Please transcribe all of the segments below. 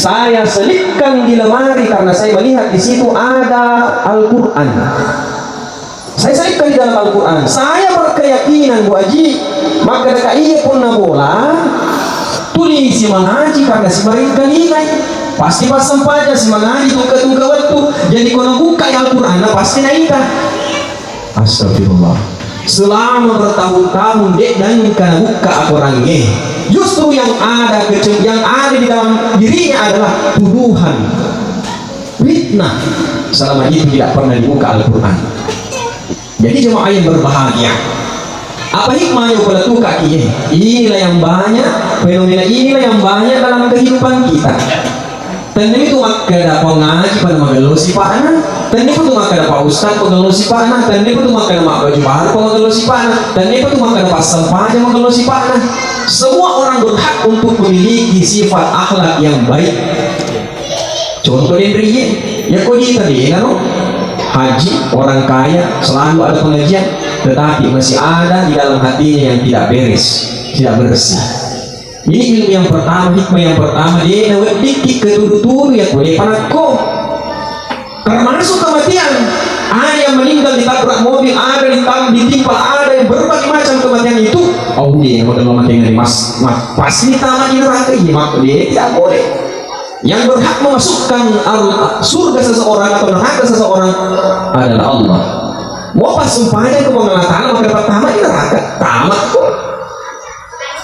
Saya selipkan di lemari karena saya melihat di situ ada Al-Quran. Saya selipkan di dalam Al-Quran. Saya berkeyakinan Bu Haji, maka dekat iya pun na bola tulis si mengaji karena si mereka nilai pasti pas sampainya si mengaji tungka waktu jadi kalau buka Al-Quran pasti naik. Astagfirullah, selama bertahun-tahun dek dan karena buka Al-Qurannya, justru yang ada di dalam dirinya adalah tuduhan, fitnah. Selama itu tidak pernah dibuka Al-Quran. Jadi jemaah yang berbahagia, apa hikmahnya pada tuh kakinya? Inilah yang banyak, fenomena inilah yang banyak dalam kehidupan kita. Dan itu maka dapat ngaji pada magalusi panah, dan itu tuh maka dapat ustaz magalusi panah, dan itu tuh maka dapat baju baru magalusi panah, dan itu tuh maka dapat sampahnya magalusi panah. Semua orang berhak untuk memiliki sifat akhlak yang baik. Contoh dari ya kau di tadi kan haji orang kaya selalu ada pengajian, tetapi masih ada di dalam hatinya yang tidak beres, tidak bersih. Ini ilmu yang pertama, hikmah yang pertama, dia nawat dikit ketuduh ya boleh panakko. Termasuk kematian, ada yang meninggal ditabrak mobil, ada ditimpa, ada yang berbagai macam kematian itu. Oh dia yang mau mati dari mas pasti tamat di neraka ini, maka dia tidak boleh. Yang berhak memasukkan surga seseorang atau neraka seseorang adalah Allah. Mau pas sumpahnya ke pengalaman maka dapat tamat di neraka, tamat kok.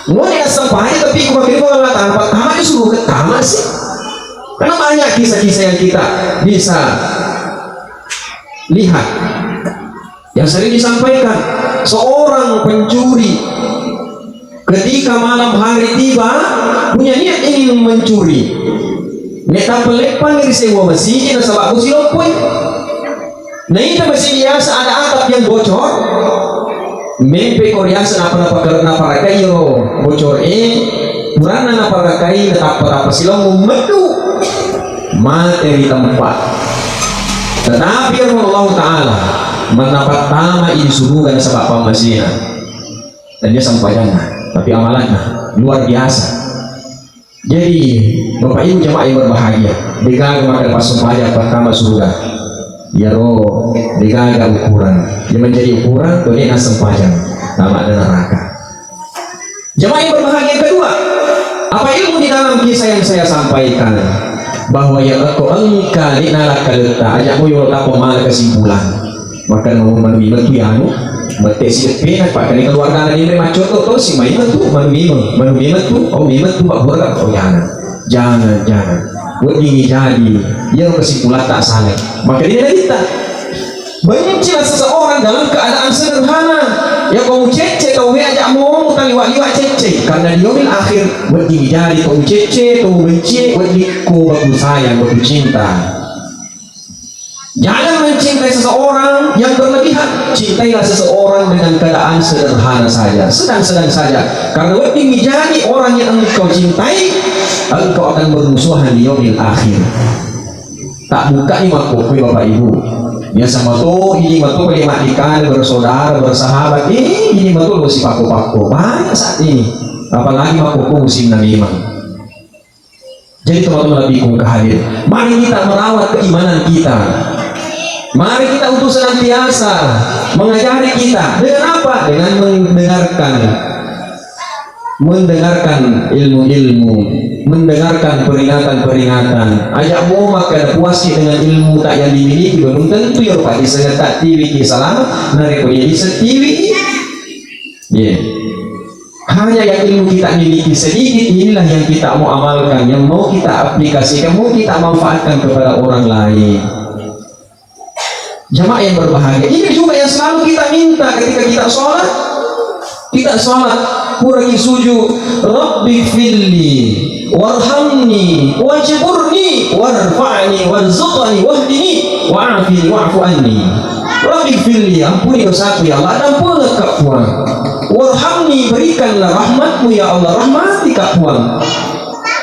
Mau dia sampainya tapi kemarin pengalaman tamat disuruh ke tamat sih. Karena banyak kisah-kisah yang kita bisa lihat yang sering disampaikan. Seorang pencuri ketika malam hari tiba punya niat ingin mencuri. Neta pelepang di sewa masjid na sabak busi lopoy. Nah itu masih biasa ada atap yang bocor. Mempe koreasa napa kayo bocor purana napa kayo napa silong medu mati di tempat. Tetapi Allah Ta'ala mendapat tama ini surga dan sebab pembasina dan dia sampaikan, tapi amalannya luar biasa. Jadi Bapak Ibu jemaah yang berbahagia, digaga maka pas sumpahnya pertama surga ya roh, digaga ukuran yang menjadi ukuran tuh dia sempajang tamat dan neraka. Jemaah yang berbahagia kedua, apa ilmu di dalam kisah yang saya sampaikan, bahwa yang aku engkau dinalak kaleta ajak mo yung tapo mal kesimpulan maka mau menuhi betu yanu mate si pena pak kani keluarga ni macho to si mai betu menuhi betu oh betu pak borga oh jangan buat ini jadi yang kesimpulan tak salah maka dia kita bencilah seseorang dalam keadaan sederhana ya kau cece kau ajak mau taliwa-liwa cece karena di yaumil akhir buat ini jadi kau cece kau benci buat kau bagus sayang bagus cinta. Jangan mencintai seseorang yang berlebihan, cintailah seseorang dengan keadaan sederhana saja, sedang-sedang saja. Karena waktu menjadi orang yang engkau cintai, engkau akan bermusuhan di yaumil akhir. Tak buka ini makhluk Bapak Ibu. Biasa matu ini matu boleh matikan bersaudara bersahabat. Ini matu lo si paku-paku banyak saat ini. Apalagi makhluk musim memang. Jadi teman-teman lebih kehadir. Mari kita merawat keimanan kita. Mari kita untuk senantiasa mengajari kita dengan apa? Dengan mendengarkan ilmu-ilmu, mendengarkan peringatan-peringatan. Ajak mau maka puasi dengan ilmu tak yang dimiliki belum tentu ya Pak disegat TV salah nari ko jadi setiwi. Hanya yang ilmu kita miliki sedikit inilah yang kita mau amalkan, yang mau kita aplikasikan, mau kita manfaatkan kepada orang lain. Jamaah yang berbahagia, ini juga yang selalu kita minta ketika kita sholat. Kita sholat kurangi sujud, Rabbi filli warhamni wajburni warfa'ni warzuqni wahdini wa'afini wa'fu anni. Rabbi filli, ampuni dosaku ya Allah, dan ampuni kekuan. Warhamni, berikanlah rahmatmu ya Allah, rahmati kekuan.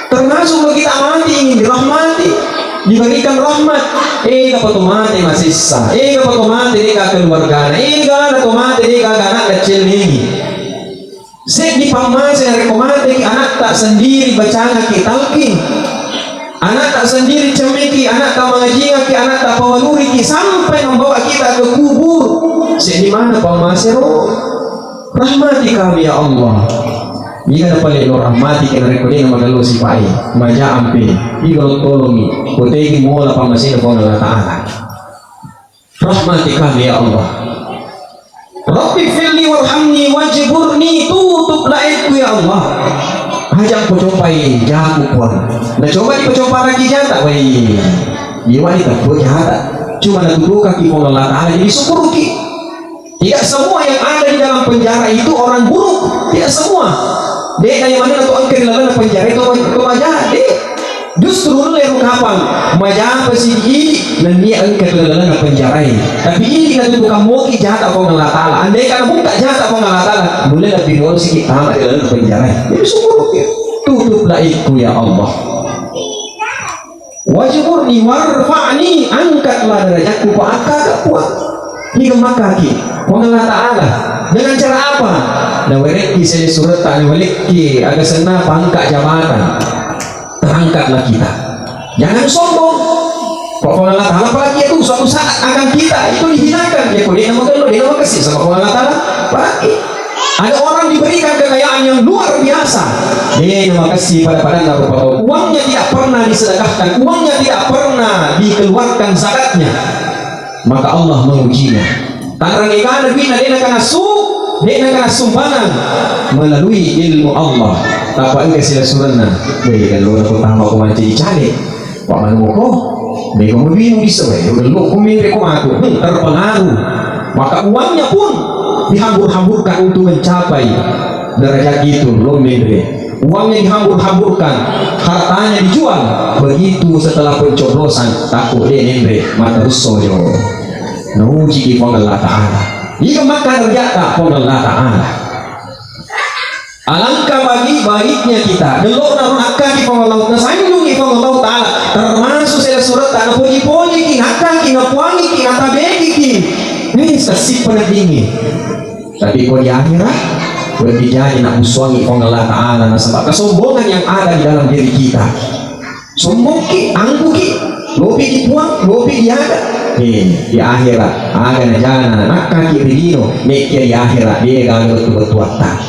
Termasuk kalau kita mati ingin dirahmati, diberikan rahmat. Kapag tumati masih sah, kapag tumati di keluarga, kapag tumati di anak kecil ini. Di pamasa yang rekomati anak tak sendiri baca kitalkin. tak sendiri cemeki, anak tak mengajingaki, anak tak pawaluriki, sampai membawa kita ke kubur. Di mana pamasero? Rahmati kami ya Allah. Jika dapat lo rahmati kena rekodin magalo si pai, maja ampe, igalo tolongi, kutegi mola pamasero ko Allah Taala. Rahmati kami ya Allah. Rabbi firli warhamni wajburni, tutup laikku ya Allah. Hajak ko cobai jago pun. Na coba di coba lagi jata wei. Jiwa ni tak boleh jata. Cuma nak duduk kaki pun Allah Taala jadi syukur ki. Tidak semua yang ada di dalam penjara itu orang buruk. Tidak semua. Dek dari mana tu angker dalam penjara itu orang jahat. Dek. Justru lu yang kapan majah pesigi dan dia angkat dalam penjara ini. Tapi ini kita tuh kamu ki jahat apa Allah Taala. Andai kan bukan jahat apa Allah Taala, boleh lebih dulu sikit tamat dalam penjara. Jadi syukur ya. Tutuplah itu ya Allah. Wajburni warfa'ni, angkatlah derajatku, kok agak kuat. Ini kemakaki Allah Taala. Dengan cara apa? Nah, weleki saya surat tak weleki agak senang pangkat jabatan. Terangkatlah kita, jangan sombong. Pokoknya Allah Taala apalagi itu suatu saat akan kita itu dihinakan. Ya kau dia nama kasih sama Allah Taala. Apalagi ada orang diberikan kekayaan yang luar biasa. Dia nama kasih pada uangnya tidak pernah disedekahkan, uangnya tidak pernah dikeluarkan zakatnya. Maka Allah mengujinya. Tangan ikan bina dia akan sumbangan melalui ilmu Allah. Apa enggak sila surana? Baik kalau aku tahu aku mati cari. Pak manu ko, baik kamu bingung bisa. Udah lu kumiri ko aku terpengaruh. Maka uangnya pun dihambur-hamburkan untuk mencapai derajat itu. Lo mendre. Uangnya dihambur-hamburkan, hartanya dijual. Begitu setelah pencoblosan, takut dia mendre mata rusojo. Nuji di Allah Taala. Jika maka terjata Allah Taala. Alangkah baiknya kita delok naruh akaki Allah na sanjungi Allah Taala, termasuk saya surat tak puji-puji ki akaki na puangi ki na tabeki ki sasip pada dingin. Tapi kau di akhirat berjadi nak musuhangi Allah Taala na sebab kesombongan yang ada di dalam diri kita. Sombong ki, angku ki, lopi ki puang, lopi ki ada. Di akhirat ada na jana nak kaki begino, mikir di akhirat dia kalau betul-betul tak.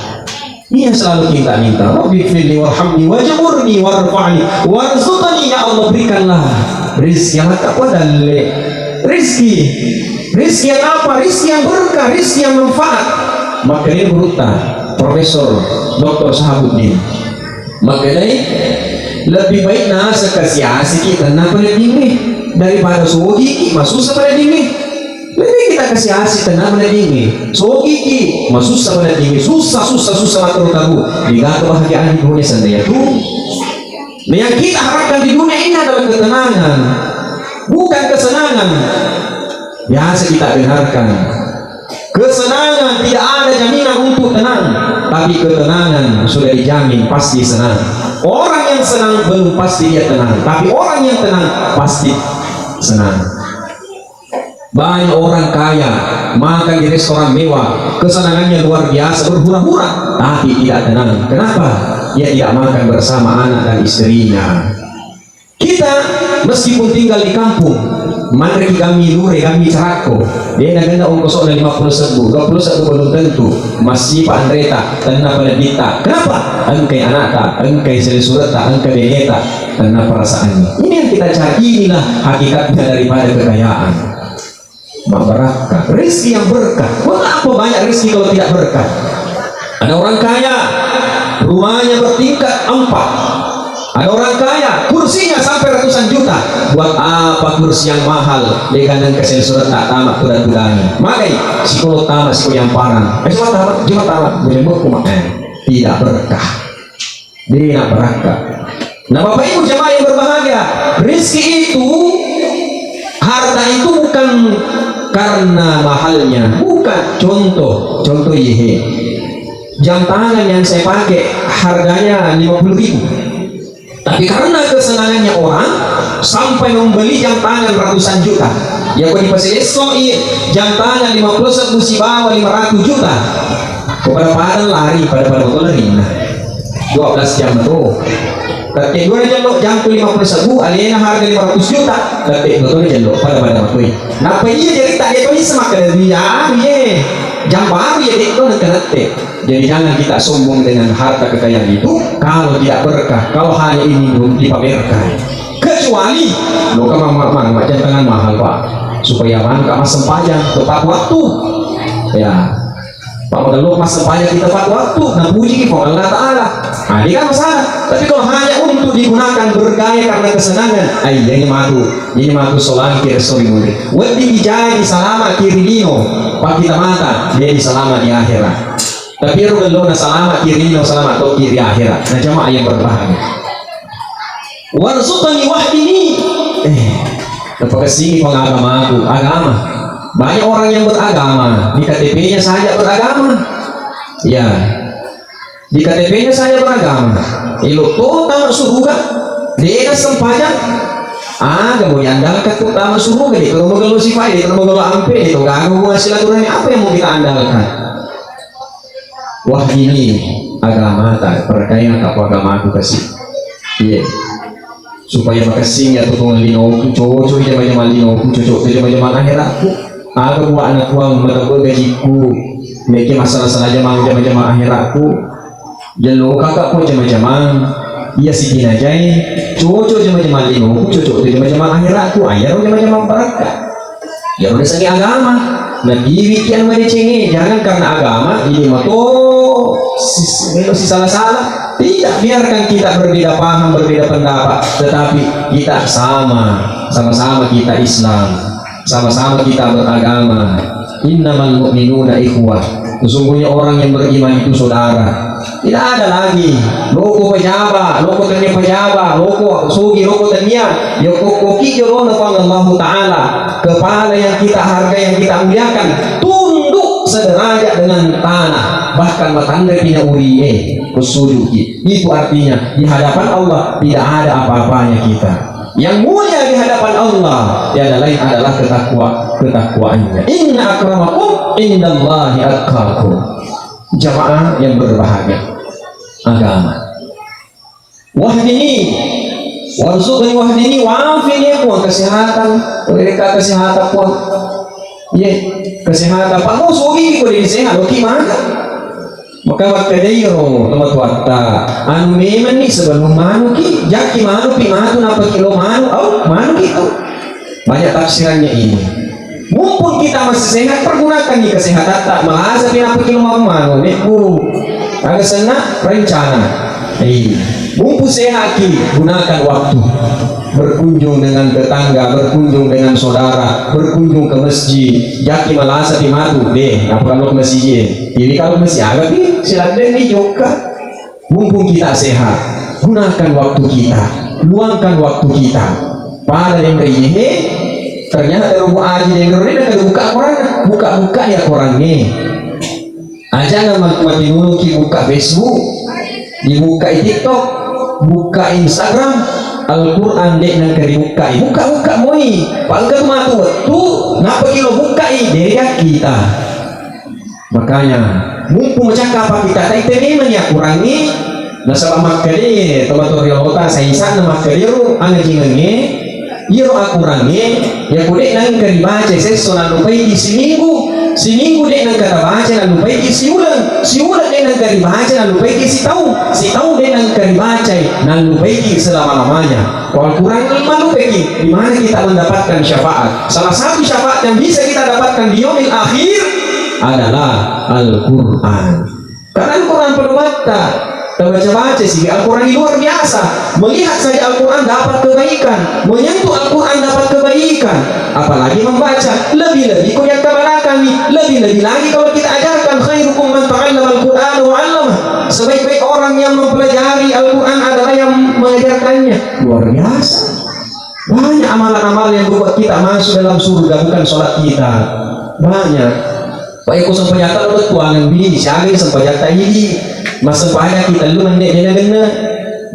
Ini yang selalu kita minta. Rabbi firli warhamni wajburni warfa'ni warzuqni, ya Allah berikanlah rizki yang tak wadale. Rizki yang apa? Rizki yang berkah, rizki yang manfaat. Maka ini beruta Profesor Dr. Sahabuddin. Maka ini lebih baik nasa kasih asik kita na pada dini daripada sugi masuk pada dini. Lebih kita kasih asih tenang pada dingin. So gigi, susah pada dingin, susah taru. Jika kebahagiaan di dunia sendiri itu, yang kita harapkan di dunia ini adalah ketenangan, bukan kesenangan. Biasa kita dengarkan, kesenangan tidak ada jaminan untuk tenang, tapi ketenangan sudah dijamin pasti senang. Orang yang senang belum pasti dia tenang, tapi orang yang tenang pasti senang. Banyak orang kaya makan di restoran mewah, kesenangannya luar biasa, berhura-hura, tapi tidak tenang. Kenapa? Dia tidak makan bersama anak dan istrinya. Kita meskipun tinggal di kampung, mari kami lure, kami carako, dia nak kena ongkos dari 50.000, 21 belum tentu. Masih Pak Andreta, tenang pada kita. Kenapa? Engkai anak tak, engkai selisurat tak, engkai beneta, tenang perasaannya. Ini yang kita cari, inilah hakikatnya daripada kekayaan. Berkah, rezeki yang berkah. Mengapa banyak rezeki kalau tidak berkah? Ada orang kaya, rumahnya bertingkat 4. Ada orang kaya, kursinya sampai ratusan juta. Buat apa kursi yang mahal? Dia kandang kesel surat tak tamat tudan-tudani. Makai psikolog tamat, psikolog yang parang. Cuma tamat, menyebut kumakan. Tidak berkah. Dia nak berkah. Nah Bapak Ibu jemaah yang berbahagia, rezeki itu, harta itu bukan karena mahalnya, bukan. Contoh ihe, jam tangan yang saya pakai harganya 50.000, tapi karena kesenangannya orang sampai membeli jam tangan ratusan juta. Ya kau di pasar jam tangan 50.000 si bawa 500 juta. Kepada padang lari pada motor lari 12 jam itu. Tapi dua jalo jangku 50.000, alena harga 500 juta. Tapi betul jalo pada makui. Napa iya jadi tak itu semakin dia jam baru ya itu nanti. Jadi jangan kita sombong dengan harta kekayaan itu kalau tidak berkah, kalau hanya ini belum dipamerkan. Kecuali lo kan macam tangan mahal pak, supaya man kamu sempayang tepat waktu. Ya, Pak kalau mas sempayang kita tepat waktu, nah puji kepada Allah Taala. Nah, ini kan masalah. Tapi kalau hanya untuk digunakan bergaya karena kesenangan, ini matu solang kira sorry murid. Wedi jadi selama kiri dino, pak kita mata dia di selama di akhirat. Tapi kalau na selama kiri dino selama atau kiri akhirat. Nah jamaah yang berbahagia. Warzuqni wahdini. Apakah sini pengagama aku agama? Banyak orang yang beragama di KTP-nya saja beragama. Ya. Di KTP-nya saya beragama. Ilo total surga. Dia sempajak. Kamu andalkan utama surga di kalau sifat di kalau ampe itu kamu silaturahmi apa yang mau kita andalkan? Wah ini agama tak percaya apa agama aku kasih. Iya. Supaya makasih ya tukang lino cocok jaman lino cocok jaman akhiratku. Aku buat anak uang mendapat gajiku. Mereka masalah jaman akhiratku. Jalo kakak pun jaman iya si dinajai cocok jaman lino cocok jaman akhiratku. Ayah jaman berkat. Ya udah segi agama. Nah diri kian merecenge jangan karena agama ini si salah-salah. Tidak, biarkan kita berbeda paham, berbeda pendapat, tetapi kita sama-sama kita Islam, sama-sama kita beragama. Innamal mu'minuna ikhwah. Sesungguhnya orang yang beriman itu saudara. Tidak ada lagi loko pejaba, loko tanya pejaba, loko sugi, loko tanya. Yoko kijo na Allah Taala. Kepala yang kita hargai, yang kita muliakan, tunduk sederajat dengan tanah, bahkan matanda pina uriye kusujuki. Itu artinya di hadapan Allah tidak ada apa-apanya kita. Yang mulia di hadapan Allah tiada lain adalah ketakwaannya. Inna akramakum indallahi atqakum. Jamaah yang berbahagia agama. Wahdini warzuqni wahdini wa'afini pun kesehatan, mereka kesehatan pun. Ye, kesehatan pak sugi ko di sehat gimana? Maka wakadairo nomor tuata anu memang nih sebelum manu ki jaki manu pi matu napa kilo manu manu gitu banyak tafsirannya ini. Mumpung kita masih sehat pergunakan nih kesehatan tak merasa pi napa kilo manu nih guru agak senang rencana mumpung sehat ki gunakan waktu berkunjung dengan tetangga, berkunjung dengan saudara, berkunjung ke masjid. Jaki malasa di matu deh, apa kalau ke masjid? Jadi kalau masih agak nih, silakan nih juga. Mumpung kita sehat, gunakan waktu kita, luangkan waktu kita. Pada yang berihe, ternyata rumah aji yang berihe dan buka koran, buka ya korannya. Aja nggak mati dulu ki buka Facebook, dibuka TikTok, buka Instagram. Al-Quran dek nang buka moi pangkat matu tuh ngapa kilo bukai dia kita. Makanya mumpung cakap apa kita tak memang ya kurangi nasabah makari tomato riota saya sana makari ru angajingannya iro akurangi ya kude nang kari baca sesona lupai di seminggu dek nang kata baca nang lupai di si ulang dek nang kari baca nang lupai di si tahu dek nang kari baca nang lupai di selama-lamanya. Kalau kurang malu pergi di mana kita mendapatkan syafaat? Salah satu syafaat yang bisa kita dapatkan di yaumil akhir adalah Al-Quran. Karena Al-Quran penuh mata. Kita baca-baca sih Al-Quran luar biasa. Melihat saja Al-Quran dapat kebaikan, menyentuh Al-Quran dapat kebaikan, apalagi membaca. Lebih-lebih kau yang kebalakan nih. Lebih-lebih lagi kalau kita ajarkan khairukum man ta'allama Al-Quran wa 'allama. Sebaik-baik orang yang mempelajari Al-Quran adalah yang mengajarkannya. Luar biasa. Banyak amalan-amalan yang membuat kita masuk dalam surga, bukan sholat kita. Banyak. Baik aku sampai nyata lo tuangan bini siapa sampai nyata ini masa banyak kita lu mendek dia gena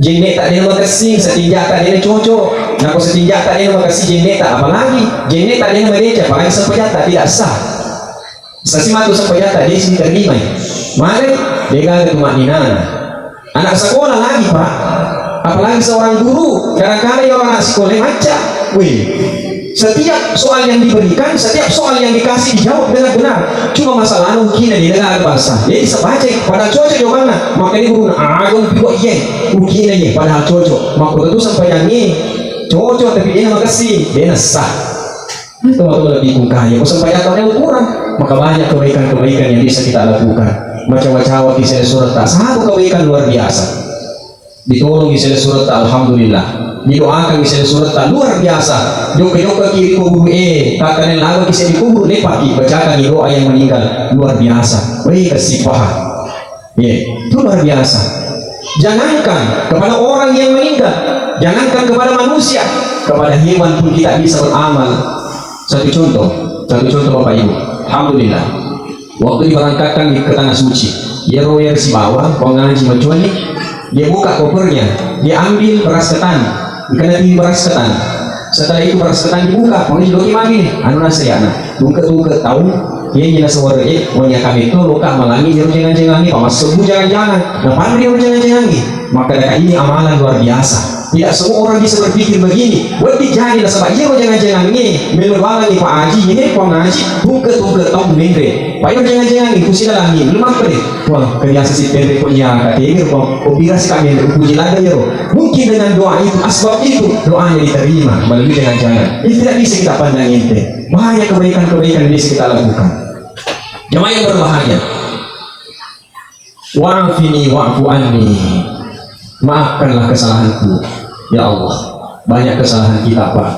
jenek tak dia makasih setinjak tak dia cocok nak setinjak tak dia makasih jenek tak apalagi jenek tak dia mereka pakai sampai nyata tidak sah sasi matu sampai nyata dia sini terima mari dia gak kemakninan anak sekolah lagi pak apalagi seorang guru. Kadang-kadang orang anak sekolah macam, wih, setiap soal yang diberikan, setiap soal yang dikasih dijawab dengan benar. Cuma masalah mungkin di negara bahasa. Jadi sebaca pada cocok jawabannya. Maka ini guru agung pigo iya, mungkin aja padahal cocok. Maka itu sampai yang ini cocok tapi dia makasih, dia sah. Itu waktu lebih kaya. Kalau sampai datangnya kurang, maka banyak kebaikan-kebaikan yang bisa kita lakukan. Macam-macam di surat tak satu kebaikan luar biasa. Ditolong di surat tak, alhamdulillah. Didoakan di surat tak luar biasa. Doa kiri kubur takkan yang lalu kisah di kubur lepak bacakan doa yang meninggal luar biasa. Baik kasih paham. Itu luar biasa. Jangankan kepada orang yang meninggal, jangankan kepada manusia, kepada hewan pun kita bisa beramal. Satu contoh Bapak Ibu. Alhamdulillah. Waktu diberangkatkan ke tanah suci, dia royer si bawah, pengaji mencuali, dia buka kopernya, dia ambil beras ketan. Kena tinggi beras ketan. Setelah itu beras ketan dibuka, mau dijual lagi. Anu nasi ya, tungket tahu. Ia nyala suara wanya kami itu luka malangi jangan pamas sebu jangan. Nah pada dia jangan. Maka dekat ini amalan luar biasa. Tidak semua orang bisa berpikir begini. Buat dijadilah sebab ia jangan ini. Menurut lagi Pak Haji ini Pak Haji tungket tahu mendre. Pak jangan itu sih lagi belum apa deh. Wah kebiasa si pendre punya kategori obligasi kami uji lagi ya. Mungkin dengan doa itu asbab itu doanya diterima melalui jangan. Ini tidak bisa kita pandang ente. Banyak kebaikan-kebaikan yang bisa kita lakukan. Jemaah yang berbahagia. Wa'afini wa'fu anni. Maafkanlah kesalahanku. Ya Allah, banyak kesalahan kita Pak.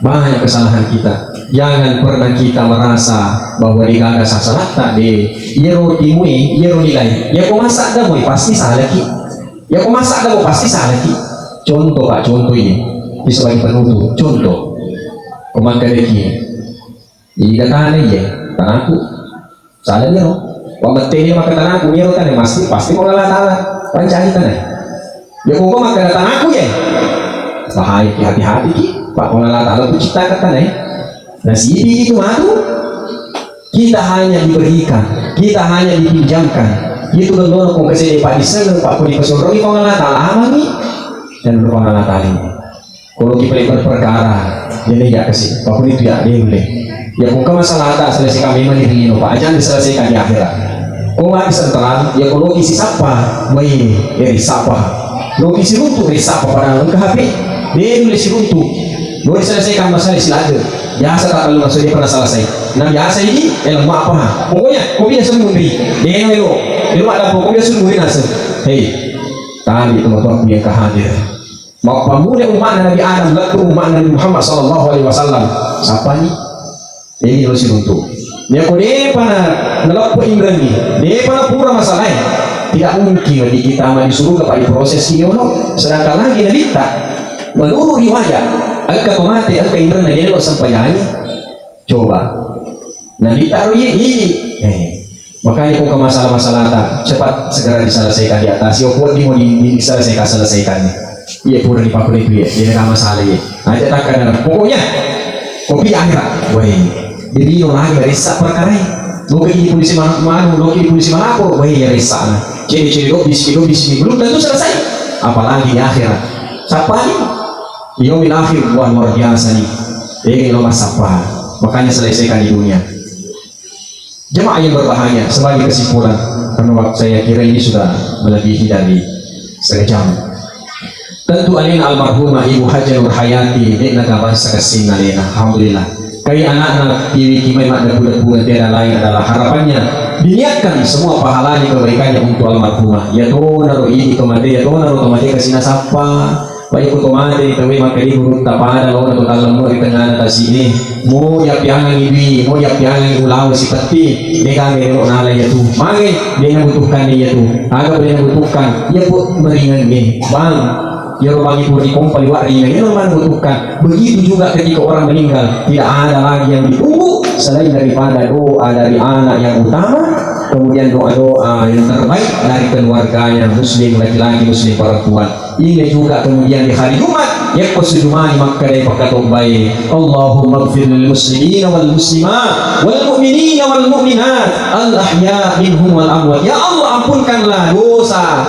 Banyak kesalahan kita. Jangan pernah kita merasa bahwa di gagas salah tak di yero timui, yero nilai. Ya kau masak dah boy, pasti salah ki. Ya kau masak dah boy, pasti salah ki. Contoh Pak, contoh ini. Di sebagai penutup, contoh. Komanda deki. Ini kata ya, tanahku. Salah dia loh. Pembeting dia makan tanahku, dia loh tanah pasti kau ngalah tanah. Pancari tanah. Ya kau makan tanahku ya. Bahaya, hati-hati ki. Pak kau ngalah tanah tu ciptakan tanah. Nah sini itu matu. Kita hanya diberikan, kita hanya dipinjamkan. Itu dulu kau kesini Pak Disen, Pak kau dipesorogi kau ngalah tanah apa ni? Dan kau ngalah tanah ini. Kalau kita berperkara, jadi tidak kesini. Pak kau itu ya dia boleh. Ya kung masalah tak selesai kami menirino Pak, jangan diselesaikan di akhirat. Kung nggak disentral, ya kalau isi sapa, bayi, ya sapa. Lo isi runtuh, sapa pada ke HP. Dia dulu isi runtuh. Lo diselesaikan masalah silada. Biasa tak kalau maksudnya pernah selesai. Nah biasa ini, lemah apa? Pokoknya, kopi yang sering memberi. Dia lo ada pokoknya sering memberi nasi. Hei, tadi teman-teman yang kehadir. Mau pemuda umat Nabi Adam, lalu umat Nabi Muhammad SAW. Siapa nih? Ini harus untuk dia kau dia pana ngelap Imran ni dia pana pura masalah tidak mungkin di kita disuruh kepada proses ini sedangkan lagi Nabi tak menurut riwayat agak mati agak Imran dia lo sampai nyanyi coba Nabi taruh ini makanya kau ke masalah-masalah tak cepat segera diselesaikan di atas ya kuat mau diselesaikan iya pura dipakul itu ya dia ada masalah ya aja tak kadang pokoknya kopi akhirat woi jadi yang lagi resah perkara lo pergi polisi mana lo pergi polisi mana aku woi ya resah nah ciri-ciri lo bismi belum tentu selesai apalagi di akhirat siapa nih yaumil akhir wah luar biasa nih ini lo masapa makanya selesaikan di dunia. Jemaah yang berbahagia sebagai kesimpulan karena waktu saya kira ini sudah melebihi dari setengah jam. Tentu alina almarhumah Ibu Haja Nur Hayati di negara bangsa kesin alina alhamdulillah. Kali anak-anak di Kimai Makna budak-budak tiada lain adalah harapannya diniatkan semua pahalanya kebaikannya untuk almarhumah. Ya tuh naruh ini tomate ya tuh naruh tomate kasih nasapa. Baik tomate tapi maka di burung tak pada lo naruh dalam di tengah atas ini. Mau ya piangan ibi, mau ya piangan ulau si peti. Dia kan dia nala ya tuh. Mangi dia membutuhkan dia tuh. Agak dia membutuhkan. Ya pun meringan nih bang. Ya rumah ibu di kompal ini memang membutuhkan. Begitu juga ketika orang meninggal tidak ada lagi yang ditunggu selain daripada doa dari anak yang utama, kemudian doa-doa yang terbaik dari keluarganya muslim laki-laki muslim perempuan. Ini juga kemudian di hari Jumat yang kusujumani maka dari perkataan baik Allahumma ighfir lil muslimina wal muslimat wal mu'minina wal mu'minat al ahya minhum wal amwat. Ya Allah ampunkanlah dosa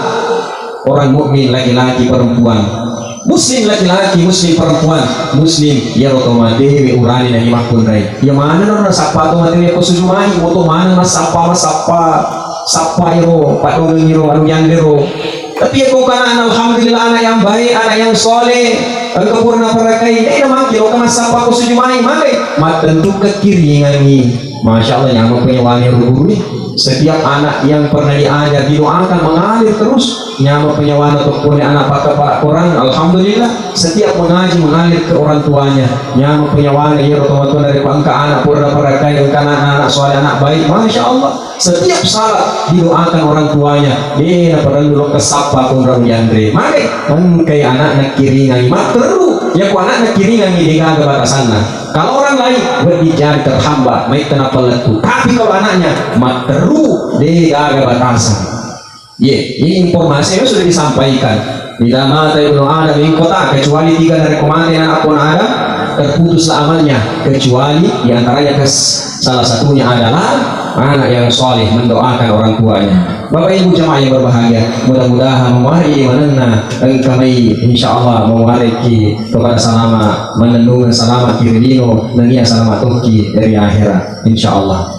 orang mukmin laki-laki perempuan, muslim laki-laki, muslim perempuan, muslim ya otomatis dewe urani na imak kunrai. Ya mana na sapa to materi ko sujumai, moto mana na sapa iro, padung iro anu yang dero. Tapi ako kana alhamdulillah anak yang baik, anak yang soleh, kepurna parakai. Naman kiro ka masapa ko sujumai, maka matentu kekiringan ni. Masya Allah yang mempunyai guru nih. Setiap anak yang pernah diajar didoakan mengalir terus. Nyama penyawana ataupun anak pak orang, alhamdulillah setiap mengaji mengalir ke orang tuanya. Nyama penyawana ya otomatis dari pangka anak pura parakai yang karena anak soal anak baik, masya Allah. Setiap salat didoakan orang tuanya. Dia pernah dulu kesapa pun orang yandre. Maka kayak anak nak kiringan, mak terus. Ya ku anak nak kiringan ini gak ada batasannya. Kalau orang lain berbicara terhambat, baik kenapa letu. Tapi kalau anaknya mak terus, dia gak ada batasan. Ini informasi yang sudah disampaikan. Tidak mata ibnu Adam in kota kecuali 3 dari kematian anak pun ada terputuslah amalnya kecuali diantaranya salah satunya adalah anak yang soleh mendoakan orang tuanya. Bapak ibu jemaah yang berbahagia, mudah-mudahan memari manenna dan kami insyaallah mewariki kepada salama menenungan salama kiridino dan ia salama tuki dari akhirat insyaallah.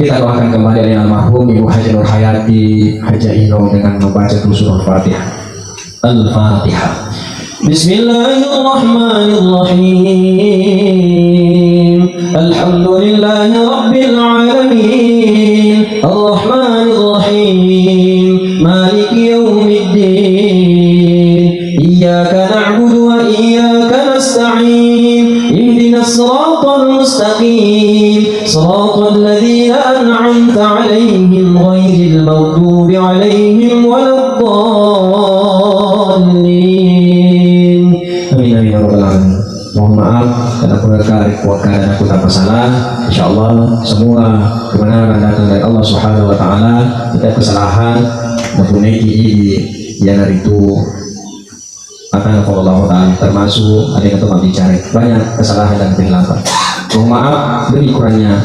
Kita doakan kembali dari almarhum Ibu Haji Nur Hayati Haja Ino dengan membaca surah Al-Fatihah. Al-Fatihah. Bismillahirrahmanirrahim. Alhamdulillahi Rabbil Alamin. Ar-Rahmanirrahim. Maliki yawmiddin. Iyyaka na'budu wa iyyaka nasta'in. Ihdinas siratal mustaqim. Siratal ladzina أنعمت عليهم غير المغضوب عليهم ولا الضالين آمين آمين يا رب العالمين. Mohon maaf karena aku kerepotan dan aku tanpa salah. Insyaallah semua kebenaran datang dari Allah Subhanahu wa taala. Kita kesalahan mempunyai yang dari itu akan Allah taala termasuk ada yang teman bicara banyak kesalahan dan kehilapan. Mohon maaf demi kurangnya.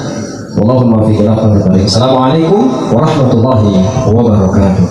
Allahumma fi khilafan. Assalamualaikum warahmatullahi wabarakatuh.